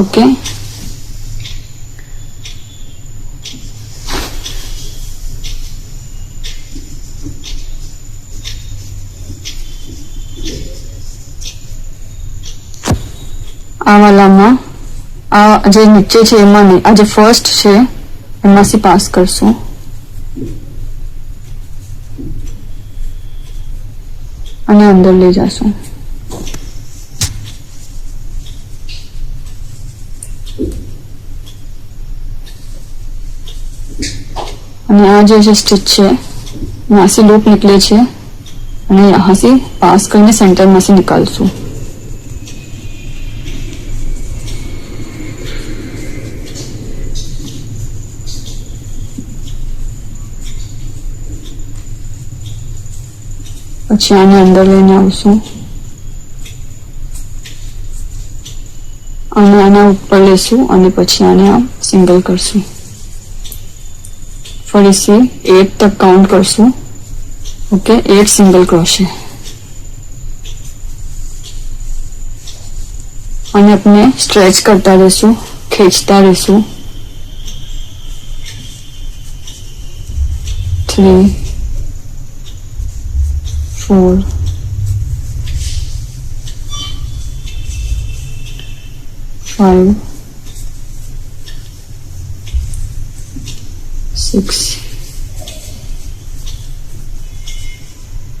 Okay, આ વાલામાં આ જે નીચે છે એમાં નહીં, આ જે ફર્સ્ટ છે એમાંથી પાસ કરશું. અને અંદર લઈ જશું. અને આ જે સ્टिच છે यहाँ से लूप निकले छे અને यहाँ से पास करने सेंटर में से निकालશું. પછી આને અંદર લઈને આવશું અને આના ઉપર લેશું અને પછી આને આમ સિંગલ કરશું. ફરી से 8 तक काउंट करશું. ओके, 8 सिंगल क्रोशे અને अपने स्ट्रेच करता રહેશું, खींचता રહેશું. 3 4 5 6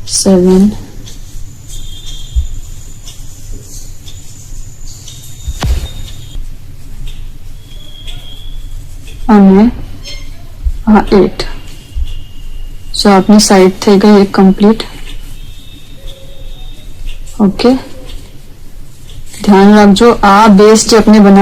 7 અને આ 8. સો આપની સાઈડ થઈ ગઈ એક કમ્પ્લીટ. ओके, ध्यान रखो आ बेस जो अपने बना